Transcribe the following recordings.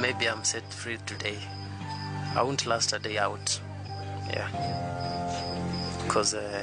maybe I'm set free today. I won't last a day out. Yeah. Because I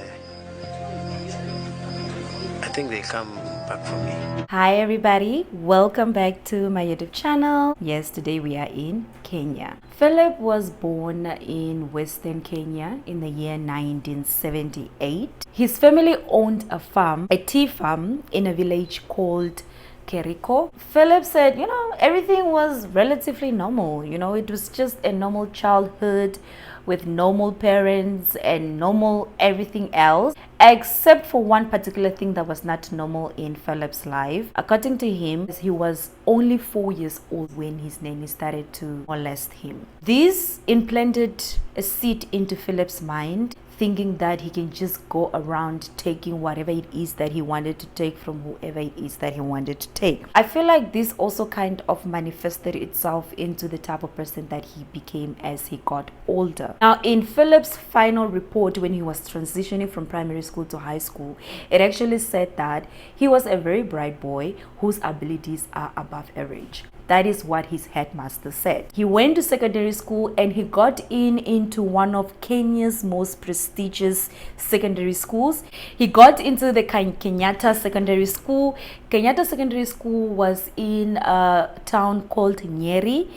think they come back for me. Hi everybody, welcome back to my YouTube channel. Yes, today we are in Kenya. Philip was born in Western Kenya in the year 1978. His family owned a farm, a tea farm in a village called Keriko. Philip said, everything was relatively normal. It was just a normal childhood with normal parents and normal everything else, except for one particular thing that was not normal in Philip's life. According to him, he was only 4 years old when his nanny started to molest him. This implanted a seed into Philip's mind, thinking that he can just go around taking whatever it is that he wanted to take from whoever it is that he wanted to take. I feel like this also kind of manifested itself into the type of person that he became as he got older. Now, in Philip's final report when he was transitioning from primary school to high school, it actually said that he was a very bright boy whose abilities are above average. That is what his headmaster said. He went to secondary school and he got into one of Kenya's most prestigious secondary schools. He got into the Kenyatta Secondary School. Kenyatta Secondary School was in a town called Nyeri.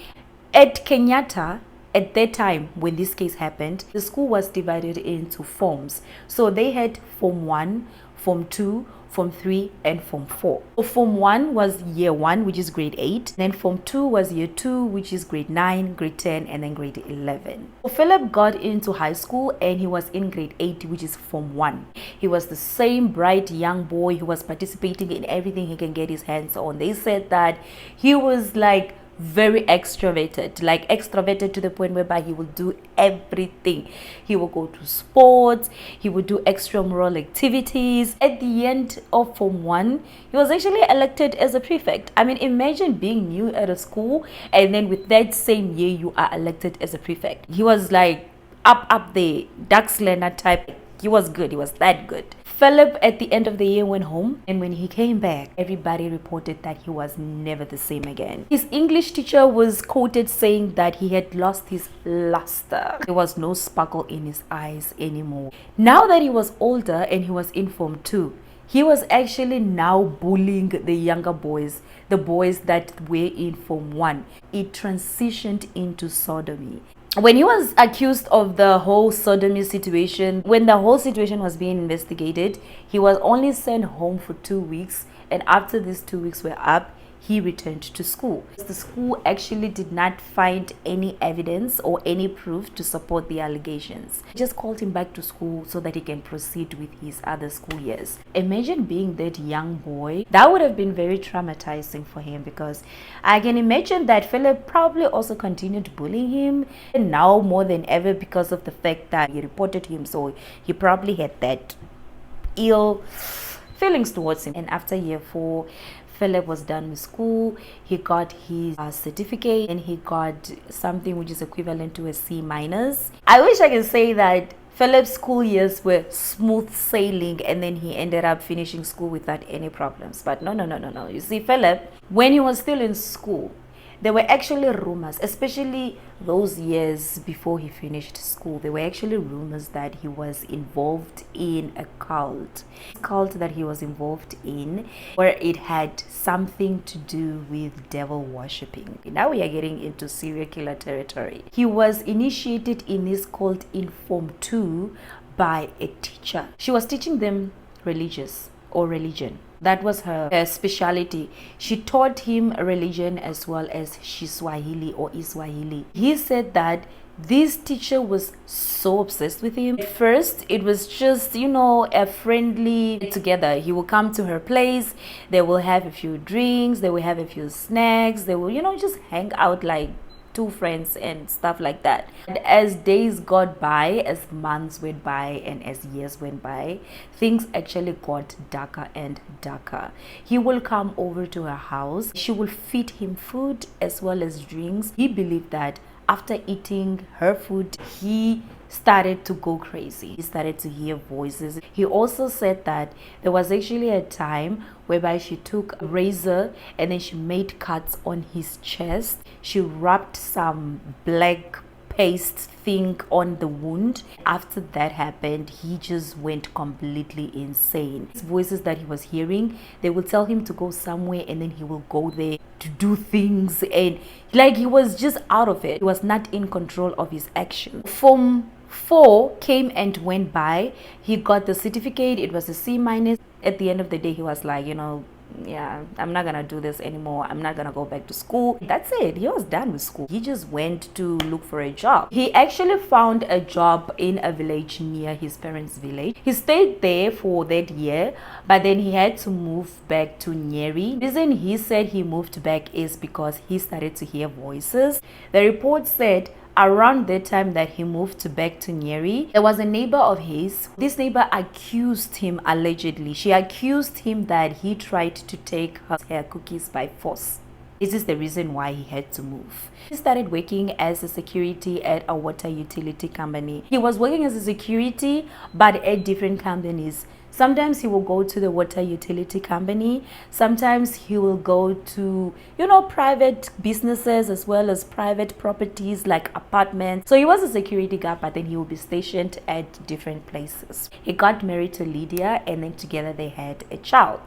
At Kenyatta, at that time when this case happened, the school was divided into forms. So they had Form 1, Form 2, Form 3 and Form 4. So Form 1 was year 1, which is grade 8. Then Form 2 was year 2, which is grade 9, grade 10 and then grade 11. So Philip got into high school and he was in grade 8, which is Form 1. He was the same bright young boy who was participating in everything he can get his hands on. They said that he was like very extroverted to the point whereby he will do everything. He will go to sports, he would do extramural activities. At the end of Form 1, he was actually elected as a prefect. I mean, imagine being new at a school and then with that same year you are elected as a prefect. He was like up there, Dax Leonard type. He was good, he was that good. Philip at the end of the year went home, and when he came back, everybody reported that he was never the same again. His English teacher was quoted saying that he had lost his luster. There was no sparkle in his eyes anymore. Now that he was older and he was in Form 2, he was actually now bullying the younger boys, the boys that were in Form 1. It transitioned into sodomy. When he was accused of the whole sodomy situation, when the whole situation was being investigated, he was only sent home for 2 weeks, and after these 2 weeks were up, he returned to school. The school actually did not find any evidence or any proof to support the allegations. They just called him back to school so that he can proceed with his other school years. Imagine being that young boy. That would have been very traumatizing for him, because I can imagine that Philip probably also continued bullying him, and now more than ever because of the fact that he reported him, so he probably had that ill feelings towards him. And after year 4, Philip was done with school. He got his certificate and he got something which is equivalent to a C-. I wish I could say that Philip's school years were smooth sailing and then he ended up finishing school without any problems. But no. You see, Philip, when he was still in school, there were actually rumors, especially those years before he finished school, there were actually rumors that he was involved in a cult that he was involved in, where it had something to do with devil worshipping. Now we are getting into serial killer territory. He was initiated in this cult in Form 2 by a teacher. She was teaching them religion. That was her specialty. She taught him religion as well as Kiswahili or Iswahili. He said that this teacher was so obsessed with him. At first, it was just, a friendly together. He will come to her place. They will have a few drinks. They will have a few snacks. They will, just hang out like two friends and stuff like that. And as days got by, as months went by and as years went by, things actually got darker and darker. He will come over to her house. She will feed him food as well as drinks. He believed that after eating her food, he started to go crazy. He started to hear voices. He also said that there was actually a time whereby she took a razor and then she made cuts on his chest. She rubbed some black paste thing on the wound. After that happened, he just went completely insane. His voices that he was hearing, they would tell him to go somewhere and then he will go there to do things, and like he was just out of it. He was not in control of his actions. Form 4 came and went by. He got the certificate. It was a C minus. At the end of the day, he was like, yeah, I'm not gonna do this anymore. I'm not gonna go back to school. That's it. He was done with school. He just went to look for a job. He actually found a job in a village near his parents' village. He stayed there for that year, but then he had to move back to Nyeri. The reason he said he moved back is because he started to hear voices. The report said around the time that he moved back to Nyeri, there was a neighbor of his. This neighbor accused him, allegedly. She accused him that he tried to take her cookies by force. This is the reason why he had to move. He started working as a security at a water utility company. He was working as a security, but at different companies. Sometimes he will go to the water utility company. Sometimes he will go to, private businesses as well as private properties like apartments. So he was a security guard, but then he will be stationed at different places. He got married to Lydia, and then together they had a child.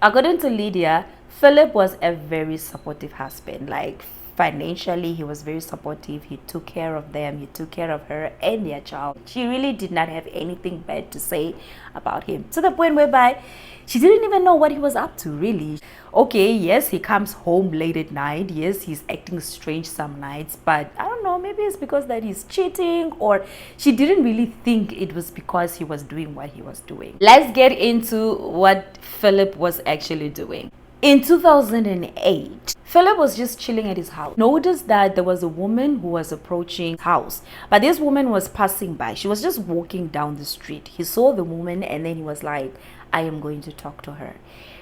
According to Lydia, Philip was a very supportive husband. Like, financially, he was very supportive. He took care of them. He took care of her and their child. She really did not have anything bad to say about him, to the point whereby she didn't even know what he was up to, really. Okay, yes, he comes home late at night. Yes, he's acting strange some nights, but I don't know, maybe it's because that he's cheating, or she didn't really think it was because he was doing what he was doing. Let's get into what Philip was actually doing. In 2008, Philip was just chilling at his house. Noticed that there was a woman who was approaching his house, but this woman was passing by. She was just walking down the street. He saw the woman and then he was like, I am going to talk to her.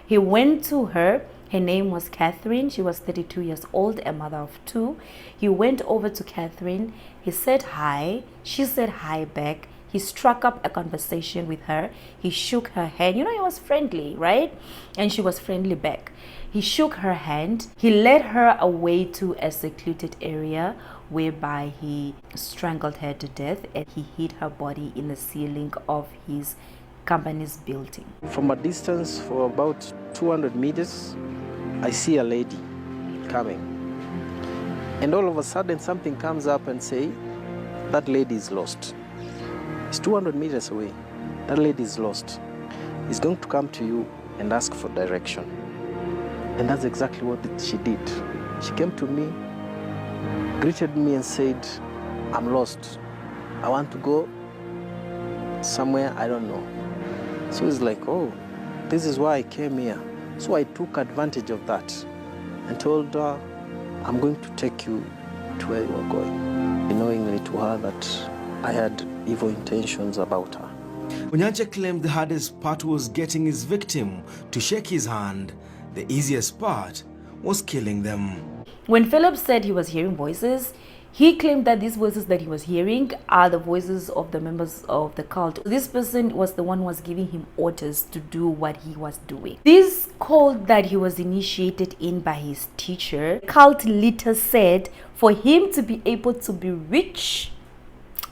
He went to her. Her name was Catherine. She was 32 years old, a mother of 2. He went over to Catherine. He said hi. She said hi back. He struck up a conversation with her. He shook her hand. He was friendly, right? And she was friendly back. He shook her hand. He led her away to a secluded area whereby he strangled her to death, and he hid her body in the ceiling of his company's building. From a distance for about 200 meters, I see a lady coming. And all of a sudden something comes up and say, that lady is lost. It's 200 meters away. That lady is lost. He's going to come to you and ask for direction. And that's exactly what she did. She came to me, greeted me and said, I'm lost. I want to go somewhere I don't know. So it's like, oh, this is why I came here. So I took advantage of that and told her, I'm going to take you to where you are going. Knowingly to her that I had evil intentions about her. Onyacha claimed the hardest part was getting his victim to shake his hand. The easiest part was killing them. When Philip said he was hearing voices, he claimed that these voices that he was hearing are the voices of the members of the cult. This person was the one who was giving him orders to do what he was doing. This cult that he was initiated in by his teacher, cult leader said for him to be able to be rich,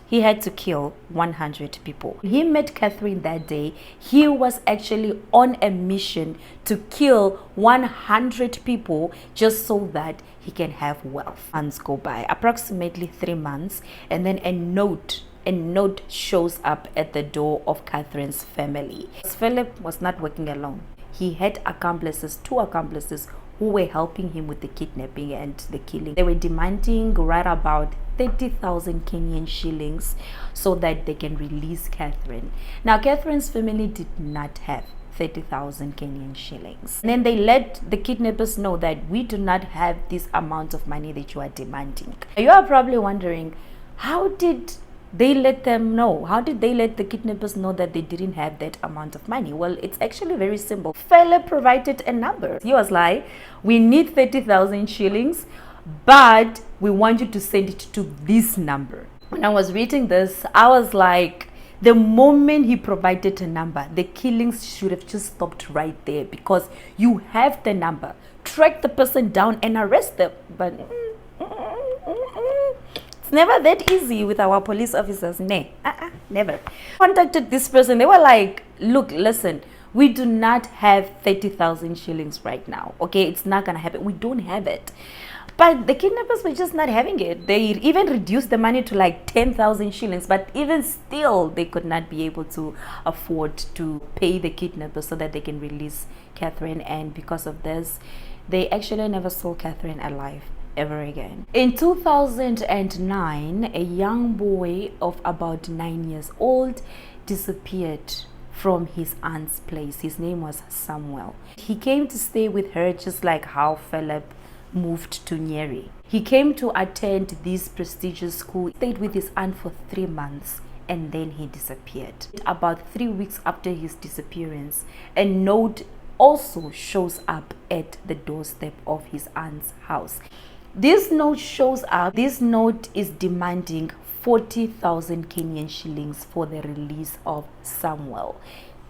he had to kill 100 people. When he met Catherine that day, he was actually on a mission to kill 100 people just so that he can have wealth. Months go by, approximately 3 months, and then a note shows up at the door of Catherine's family. Philip was not working alone. He had accomplices, 2 accomplices, who were helping him with the kidnapping and the killing. They were demanding right about 30,000 Kenyan shillings so that they can release Catherine. Now, Catherine's family did not have 30,000 Kenyan shillings. And then they let the kidnappers know that we do not have this amount of money that you are demanding. You are probably wondering, how did they let them know? How did they let the kidnappers know that they didn't have that amount of money? Well, it's actually very simple. Philip provided a number. He was like, we need 30,000 shillings. but we want you to send it to this number. When I was reading this, I was like, the moment he provided a number, the killings should have just stopped right there, because you have the number, track the person down and arrest them. But it's never that easy with our police officers. Never. Contacted this person. They were like, look, listen, we do not have 30,000 shillings right now. Okay, it's not gonna happen. We don't have it. But the kidnappers were just not having it. They even reduced the money to like 10,000 shillings. But even still, they could not be able to afford to pay the kidnappers so that they can release Catherine. And because of this, they actually never saw Catherine alive ever again. In 2009, a young boy of about 9 years old disappeared from his aunt's place. His name was Samuel. He came to stay with her, just like how Philip moved to Nyeri. He came to attend this prestigious school, stayed with his aunt for 3 months, and then he disappeared. About 3 weeks after his disappearance, a note also shows up at the doorstep of his aunt's house. This note shows up. This note is demanding 40,000 Kenyan shillings for the release of Samuel.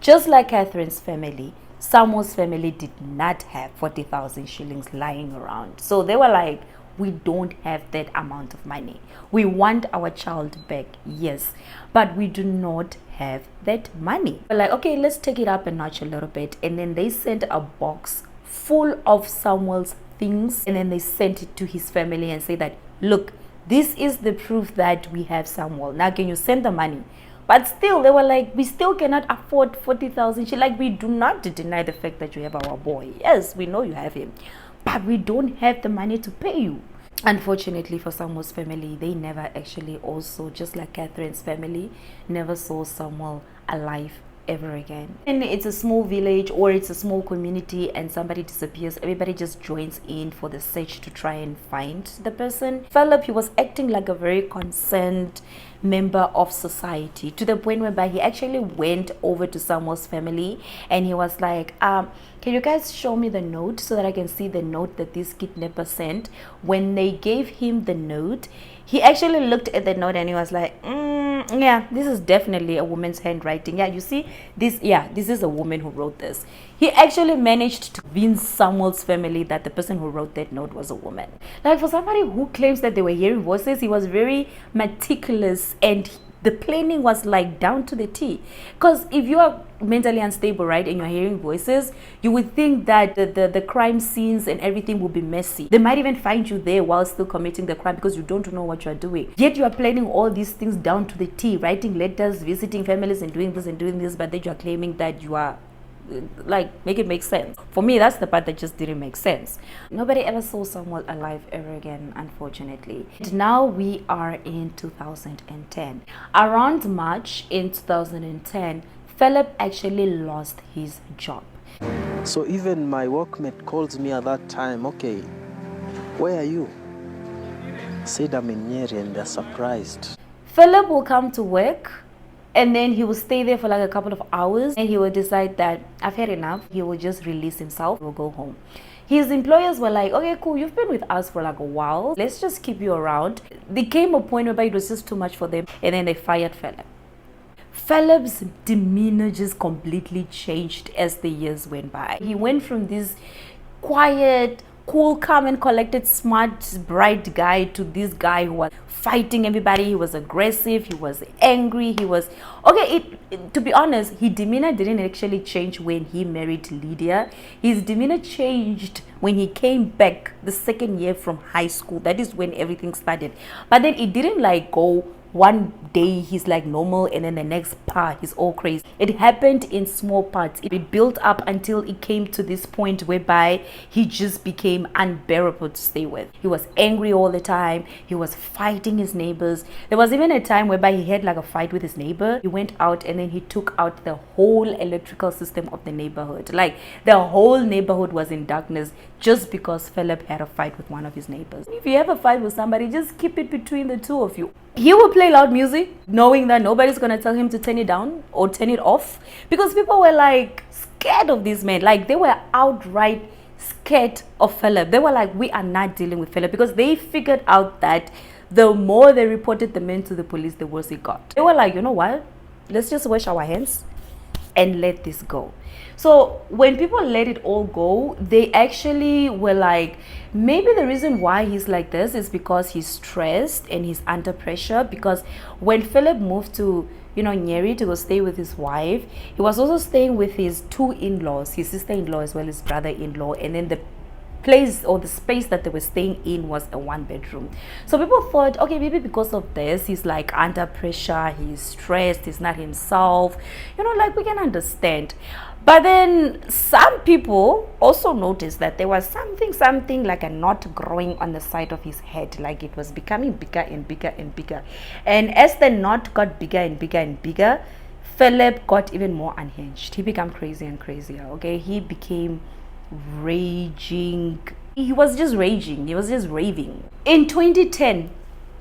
Just like Catherine's family, Samuel's family did not have 40,000 shillings lying around. So they were like, we don't have that amount of money. We want our child back, yes, but we do not have that money. We're like, okay, let's take it up a notch a little bit. And then they sent a box full of Samuel's things, and then they sent it to his family and say that, look, this is the proof that we have Samuel. Now can you send the money? But still, they were like, we still cannot afford 40,000. Like, we do not deny the fact that you have our boy. Yes, we know you have him, but we don't have the money to pay you. Unfortunately for Samuel's family, they never actually also, just like Catherine's family, never saw Samuel alive ever again. And it's a small village or it's a small community and somebody disappears, everybody just joins in for the search to try and find the person. Philip, he was acting like a very concerned member of society, to the point whereby he actually went over to Samuel's family and he was like, can you guys show me the note so that I can see the note that this kidnapper sent? When they gave him the note, he actually looked at the note and he was like, yeah, this is definitely a woman's handwriting. Yeah, you see this? Yeah, this is a woman who wrote this. He actually managed to convince Samuel's family that the person who wrote that note was a woman. Like, for somebody who claims that they were hearing voices, he was very meticulous and the planning was like down to the T. Because if you are mentally unstable, right, and you're hearing voices, you would think that the crime scenes and everything will be messy. They might even find you there while still committing the crime because you don't know what you're doing. Yet you are planning all these things down to the T, writing letters, visiting families and doing this, but then you are claiming that you are, like, make it make sense. For me, that's the part that just didn't make sense. Nobody ever saw Samuel alive ever again, unfortunately. And now we are in 2010. Around March in 2010, Philip actually lost his job. So even my workmate calls me at that time, okay, where are you? I said I'm in Nyeri, and they're surprised. Philip will come to work and then he will stay there for like a couple of hours and he will decide that I've had enough. He will just release himself, he will go home. His employers were like, okay, cool, you've been with us for like a while, let's just keep you around. There came a point whereby it was just too much for them and then they fired Philip. Philip's demeanor just completely changed as the years went by. He went from this quiet, cool, calm and collected, smart, bright guy to this guy who was fighting everybody. He was aggressive, he was angry, he was okay. To be honest, his demeanor didn't actually change when he married Lydia. His demeanor changed when he came back the second year from high school. That is when everything started. But then it didn't like go one day he's like normal and then the next part he's all crazy. It happened in small parts. It built up until it came to this point whereby he just became unbearable to stay with. He was angry all the time. He was fighting his neighbors. There was even a time whereby he had like a fight with his neighbor. He went out and then he took out the whole electrical system of the neighborhood. Like, the whole neighborhood was in darkness just because Philip had a fight with one of his neighbors. If you have a fight with somebody, just keep it between the two of you. He will play loud music knowing that nobody's gonna tell him to turn it down or turn it off, because people were like scared of this man. Like, they were outright scared of Philip. They were like, we are not dealing with Philip, because they figured out that the more they reported the men to the police, the worse it got. They were like, you know what? Let's just wash our hands and let this go. So when people let it all go, they actually were like, maybe the reason why he's like this is because he's stressed and he's under pressure. Because when Philip moved to, Nyeri to go stay with his wife, he was also staying with his two in-laws, his sister-in-law as well as brother-in-law, and then the place or the space that they were staying in was a one-bedroom. So people thought, okay, maybe because of this, he's like under pressure, he's stressed, he's not himself, like we can understand. But then some people also noticed that there was something like a knot growing on the side of his head, like it was becoming bigger and bigger and bigger. And as the knot got bigger and bigger and bigger, Philip got even more unhinged. He became crazy and crazier. Okay, he became raging. He was just raging. He was just raving. In 2010,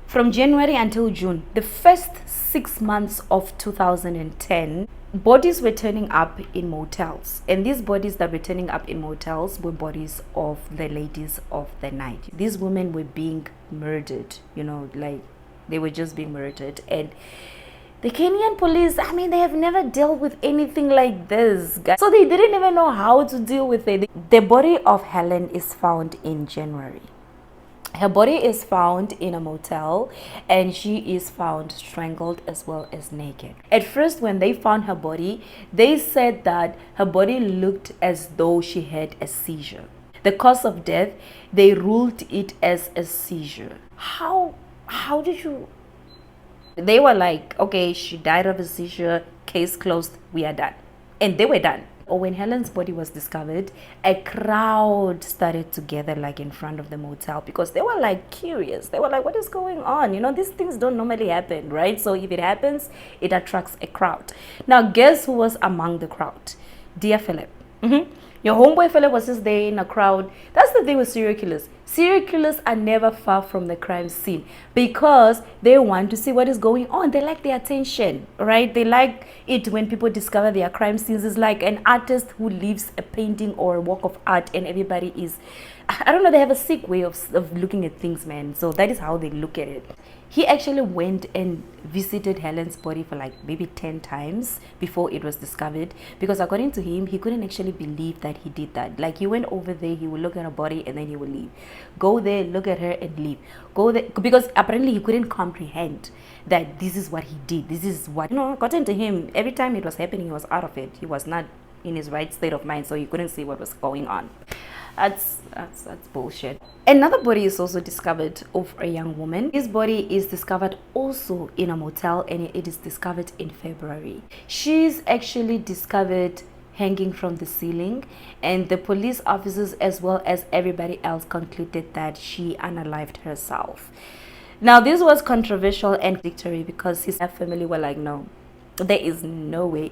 from January until June, the first 6 months of 2010, bodies were turning up in motels, and these bodies that were turning up in motels were bodies of the ladies of the night. These women were being murdered, like they were just being murdered. And the Kenyan police, they have never dealt with anything like this, guys. So they didn't even know how to deal with it. The body of Helen is found in January. Her body is found in a motel, and she is found strangled as well as naked. At first, when they found her body, they said that her body looked as though she had a seizure. The cause of death, they ruled it as a seizure. How did you... They were like, okay, she died of a seizure, case closed, we are done. And they were done. Or when Helen's body was discovered, a crowd started to gather like in front of the motel, because they were like curious. They were like, what is going on? These things don't normally happen, right? So if it happens, it attracts a crowd. Now, guess who was among the crowd? Dear Philip. Your homeboy Philip was just there in a crowd. That's the thing with serial killers. Serial killers are never far from the crime scene, because they want to see what is going on. They like the attention, right? They like it when people discover their crime scenes. It's like an artist who leaves a painting or a work of art, and everybody is, I don't know, they have a sick way of looking at things, man. So that is how they look at it. He actually went and visited Helen's body for like maybe 10 times before it was discovered, because according to him, he couldn't actually believe that he did that. Like, he went over there, he would look at her body and then he would leave. Go there, look at her and leave. Go there, because apparently he couldn't comprehend that this is what he did. This is what, according to him, every time it was happening, he was out of it. He was not in his right state of mind, so he couldn't see what was going on. That's bullshit. Another body is also discovered of a young woman. His body is discovered also in a motel, and it is discovered in February. She's actually discovered hanging from the ceiling, and the police officers as well as everybody else concluded that she unalived herself. Now, this was controversial and contradictory, because his family were like, no, there is no way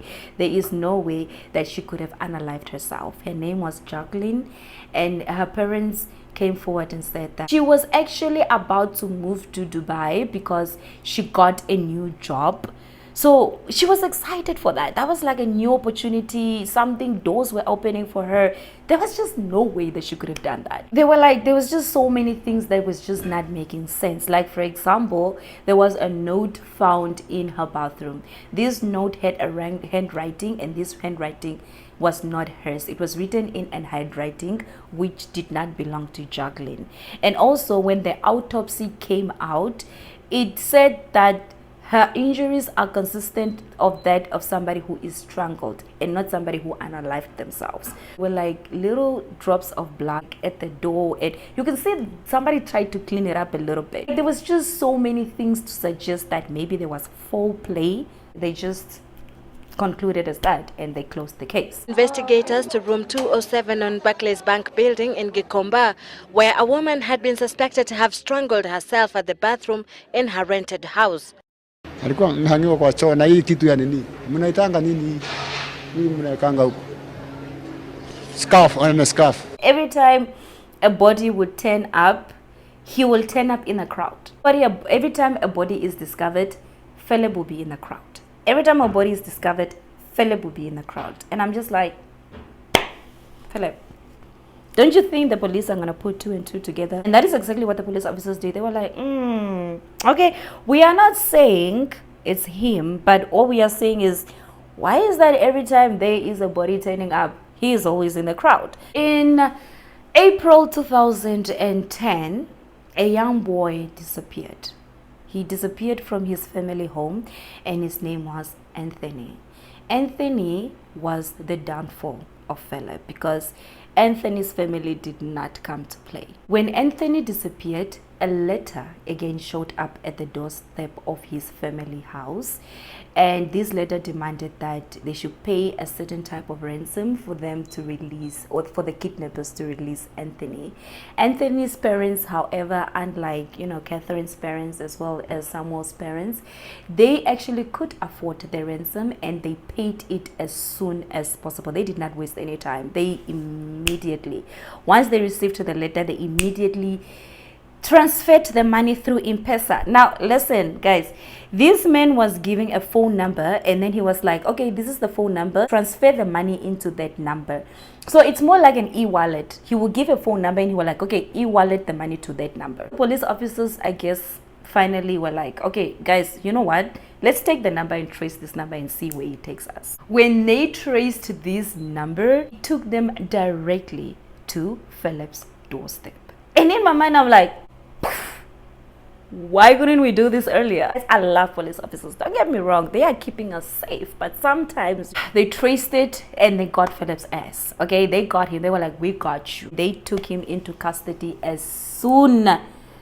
that she could have unalived herself. Her name was Jacqueline, and her parents came forward and said that she was actually about to move to Dubai because she got a new job. So she was excited for that. That was like a new opportunity, something, doors were opening for her. There was just no way that she could have done that. They were like, there was just so many things that was just not making sense. Like, for example, there was a note found in her bathroom. This note had a handwriting, and this handwriting was not hers. It was written in an handwriting which did not belong to Jacqueline. And also, when the autopsy came out, it said that her injuries are consistent of that of somebody who is strangled and not somebody who unalived themselves. Were like little drops of blood at the door, and you can see somebody tried to clean it up a little bit. There was just so many things to suggest that maybe there was foul play. They just concluded as that, and they closed the case. Investigators to room 207 on Barclays Bank building in Gikomba, where a woman had been suspected to have strangled herself at the bathroom in her rented house. Alikuwa mhangiwa kwa choo na hii kitu ya nini? Mnaitanga nini? Mimi mnaikanga huko. Scarf, on a scarf. Every time a body would turn up, he will turn up in a crowd. Every time a body is discovered, Philip will be in the crowd. Every time a body is discovered, Philip will be in the crowd. And I'm just like, Philip, Don't you think the police are going to put 2 and 2 together? And that is exactly what the police officers did. They were like, okay, we are not saying it's him, but all we are saying is, why is that every time there is a body turning up, he is always in the crowd? In April 2010, a young boy disappeared. He disappeared from his family home, and his name was Anthony. Anthony was the downfall of Philip because Anthony's family did not come to play. When Anthony disappeared, a letter again showed up at the doorstep of his family house, and this letter demanded that they should pay a certain type of ransom for them to release, or for the kidnappers to release Anthony. Anthony's parents, however, unlike Catherine's parents as well as Samuel's parents, they actually could afford the ransom, and they paid it as soon as possible. They did not waste any time. They immediately, once they received the letter, they immediately transferred the money through M-Pesa. Now listen guys, this man was giving a phone number, and then he was like, okay, this is the phone number, transfer the money into that number. So it's more like an e-wallet. He will give a phone number and he was like, okay, e-wallet the money to that number. Police officers, I guess, finally were like, okay guys, you know what, let's take the number and trace this number and see where it takes us. When they traced this number, it took them directly to Philip's doorstep. And in my mind I'm like, why couldn't we do this earlier? I love police officers, don't get me wrong, they are keeping us safe, but sometimes they traced it and they got Philip's ass. Okay, they got him. They were like, we got you. They took him into custody as soon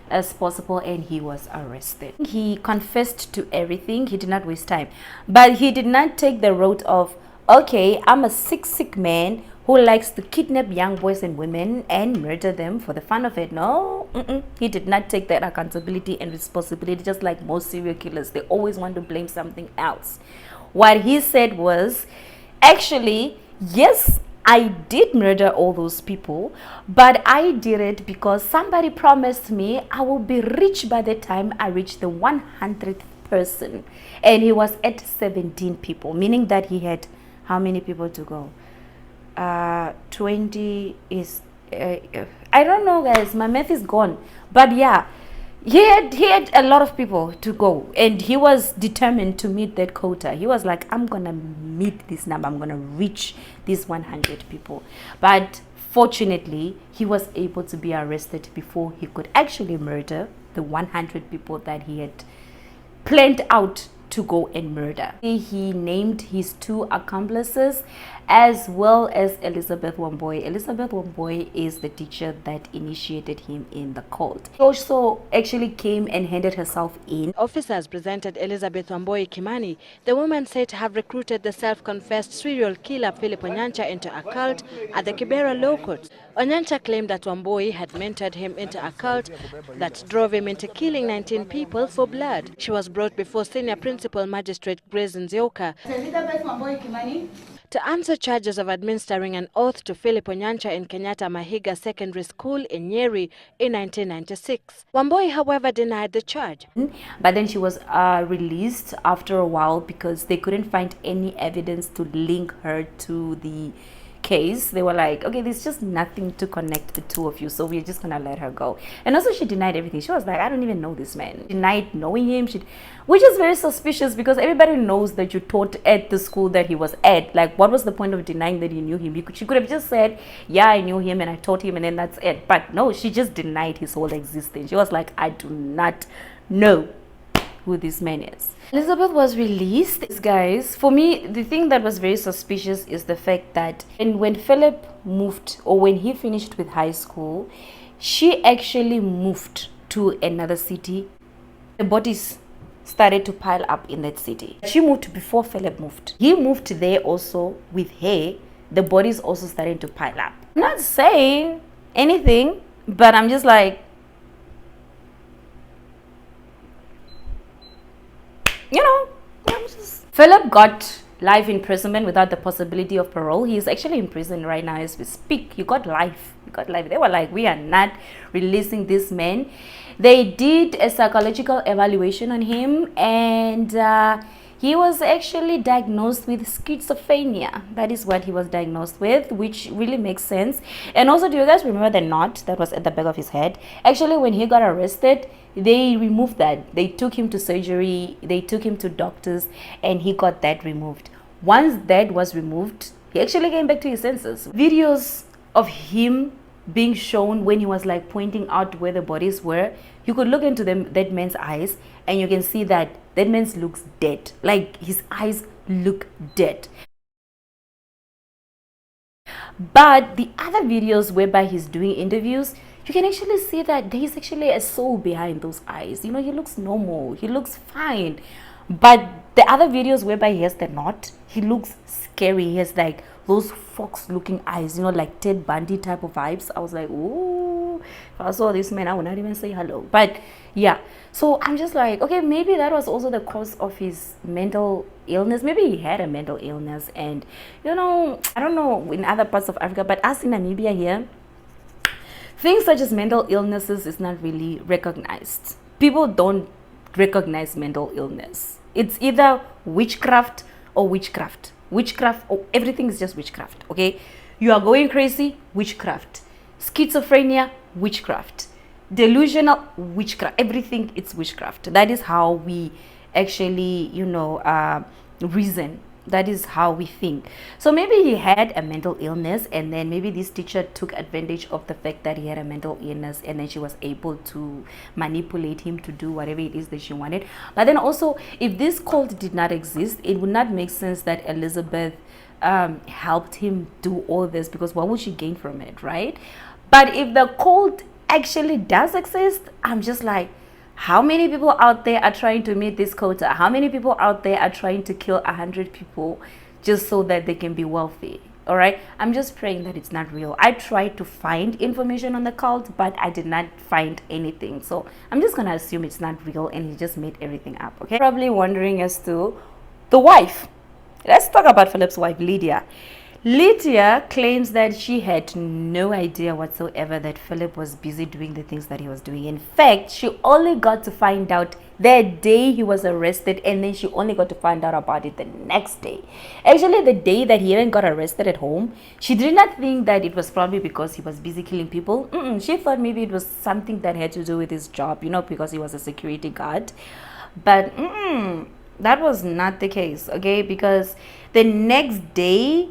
as possible, and he was arrested. He confessed to everything. He did not waste time, but he did not take the road of, okay, I'm a sick man who likes to kidnap young boys and women and murder them for the fun of it. No, he did not take that accountability and responsibility, just like most serial killers. They always want to blame something else. What he said was, actually, yes, I did murder all those people, but I did it because somebody promised me I will be rich by the time I reach the 100th person. And he was at 17 people, meaning that he had how many people to go? 20 is I don't know guys, my math is gone, but yeah, he had a lot of people to go, and he was determined to meet that quota. He was like, I'm gonna meet this number, I'm gonna reach these 100 people. But fortunately, he was able to be arrested before he could actually murder the 100 people that he had planned out to go and murder. He named his 2 accomplices as well as Elizabeth Wambui. Elizabeth Wambui is the teacher that initiated him in the cult. She also actually came and handed herself in. Officers presented Elizabeth Wambui Kimani, the woman said to have recruited the self-confessed serial killer Philip Onyacha into a cult at the Kibera Law Court. Onyacha claimed that Wambui had mentored him into a cult that drove him into killing 19 people for blood. She was brought before Senior Principal Magistrate Grace Nzioka to answer charges of administering an oath to Philip Onyacha in Kenyatta Mahiga Secondary School in Nyeri in 1996. Wambui, however, denied the charge. But then she was released after a while because they couldn't find any evidence to link her to the case. They were like, okay, there's just nothing to connect the 2 of you, so we're just gonna let her go. And also she denied everything. She was like, I don't even know this man. Denied knowing him, which is very suspicious because everybody knows that you taught at the school that he was at. Like, what was the point of denying that you knew him? She could have just said, yeah, I knew him and I taught him, and then that's it. But no, she just denied his whole existence. She was like, I do not know who this man is. Elizabeth was released. Guys, for me, the thing that was very suspicious is the fact that when Philip moved, or when he finished with high school, she actually moved to another city. The bodies started to pile up in that city. She moved before Philip moved. He moved there also with her. The bodies also started to pile up. I'm not saying anything, but I'm just like, Philip got life imprisonment without the possibility of parole. He is actually in prison right now as we speak. You got life. They were like, we are not releasing this man. They did a psychological evaluation on him, and he was actually diagnosed with schizophrenia. That is what he was diagnosed with, which really makes sense. And also, do you guys remember the knot that was at the back of his head? Actually, when he got arrested, they removed that. They took him to surgery, they took him to doctors, and he got that removed. Once that was removed, he actually came back to his senses. Videos of him being shown when he was like pointing out where the bodies were, you could look into that man's eyes and you can see that that man looks dead. Like his eyes look dead. But the other videos whereby he's doing interviews, you can actually see that there is actually a soul behind those eyes. You know, he looks normal, he looks fine. But the other videos whereby he has the knot, he looks scary. He has like those fox looking eyes, you know, like Ted Bundy type of vibes. I was like, ooh, if I saw this man, I would not even say hello. But yeah, so I'm just like, okay, maybe that was also the cause of his mental illness. Maybe he had a mental illness, and you know, I don't know in other parts of Africa, but us in Namibia here, things such as mental illnesses is not really recognized. People don't recognize mental illness. It's either witchcraft or witchcraft. Witchcraft, or everything is just witchcraft, okay? You are going crazy, witchcraft. Schizophrenia, witchcraft. Delusional, witchcraft. Everything, it's witchcraft. That is how we actually, you know, reason. That is how we think. So maybe he had a mental illness, and then maybe this teacher took advantage of the fact that he had a mental illness, and then she was able to manipulate him to do whatever it is that she wanted. But then also, if this cult did not exist, it would not make sense that Elizabeth helped him do all this, because what would she gain from it, right? But if the cult actually does exist, I'm just like, how many people out there are trying to meet this quota? How many people out there are trying to kill 100 people just so that they can be wealthy? All right, I'm just praying that it's not real. I tried to find information on the cult, but I did not find anything. So I'm just gonna assume it's not real and he just made everything up, okay? Probably wondering as to the wife. Let's talk about Philip's wife, Lydia. Lydia claims that she had no idea whatsoever that Philip was busy doing the things that he was doing. In fact, she only got to find out the day he was arrested, and then she only got to find out about it the next day. Actually, the day that he even got arrested at home, she did not think that it was probably because he was busy killing people. She thought maybe it was something that had to do with his job, you know, because he was a security guard. But that was not the case, okay? Because the next day,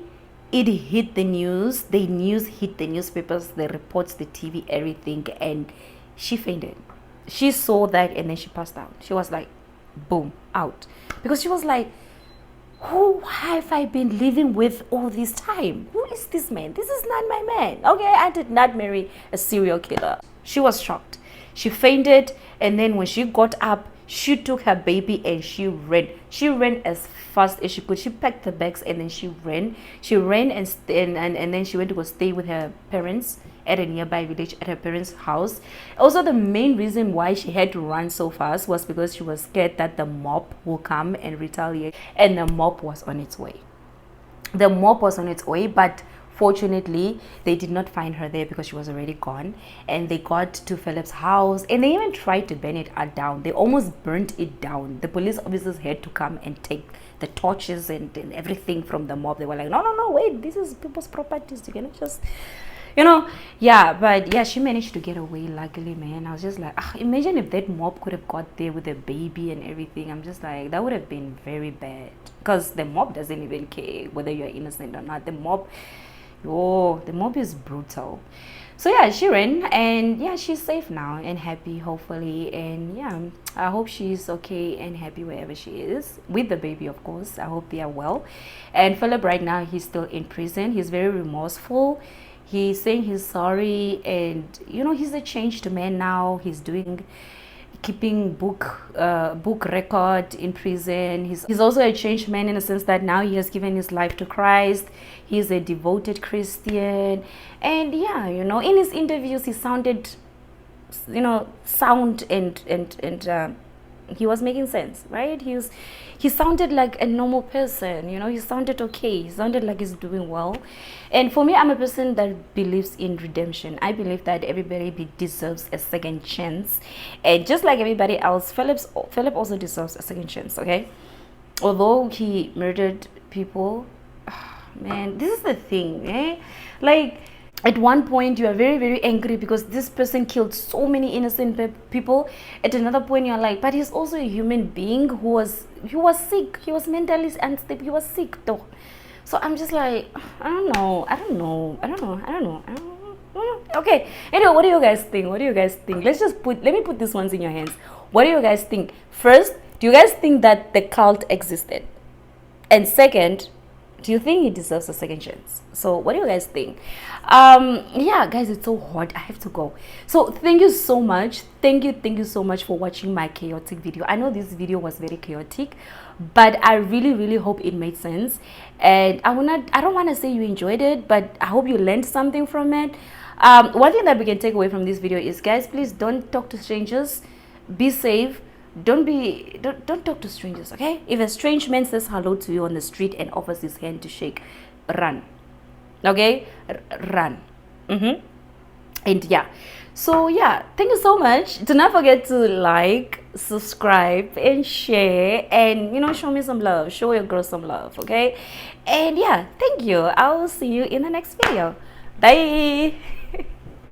it hit the news. The news hit the newspapers, the reports, the TV, everything, and she fainted. She saw that and then she passed out. She was like, boom, out. Because she was like, who have I been living with all this time? Who is this man? This is not my man. Okay, I did not marry a serial killer. She was shocked. She fainted, and then when she got up, she took her baby and she ran. She ran as fast as she could. She packed the bags and then she ran. She ran and then she went to go stay with her parents at a nearby village at her parents' house. Also, the main reason why she had to run so fast was because she was scared that the mob will come and retaliate. And the mob was on its way. The mob was on its way, but fortunately, they did not find her there because she was already gone. And they got to Philip's house and they even tried to burn it down. They almost burnt it down. The police officers had to come and take the torches and everything from the mob. They were like, no, wait, this is people's properties. You cannot just, you know, yeah. But yeah, she managed to get away, luckily, man. I was just like, imagine if that mob could have got there with a baby and everything. I'm just like, that would have been very bad. Because the mob doesn't even care whether you're innocent or not. The mob is brutal. So yeah, she ran, and yeah, she's safe now and happy, hopefully. And yeah, I hope she's okay and happy wherever she is, with the baby, of course. I hope they are well. And Philip right now, he's still in prison. He's very remorseful. He's saying he's sorry, and you know, he's a changed man now. He's keeping book record in prison. He's also a changed man in the sense that now he has given his life to Christ. He's a devoted Christian. And yeah, you know, in his interviews he sounded, you know, sound and he was making sense, right? He sounded like a normal person, you know. He sounded okay. He sounded like he's doing well. And for me, I'm a person that believes in redemption. I believe that everybody deserves a second chance, and just like everybody else, Philip also deserves a second chance, okay? although he murdered people, man, this is the thing, eh? Like, at one point you are very, very angry because this person killed so many innocent people. At another point you're like, but he's also a human being who was sick. He was mentally unstable. He was sick though. So I'm just like, I don't know. Okay, anyway, what do you guys think? Let me put these ones in your hands. What do you guys think? First, do you guys think that the cult existed? And second, do you think he deserves a second chance? So what do you guys think? Yeah, guys, it's so hot. I have to go. So thank you so much. Thank you so much for watching my chaotic video. I know this video was very chaotic, but I really hope it made sense. And I don't want to say you enjoyed it, but I hope you learned something from it. One thing that we can take away from this video is, guys, please don't talk to strangers. Be safe. Don't talk to strangers, okay? If a strange man says hello to you on the street and offers his hand to shake, run. Okay? Run. And yeah, so yeah, thank you so much. Do not forget to like, subscribe, and share, and show me some love. Show your girl some love, okay? And yeah, thank you. I will see you in the next video. Bye.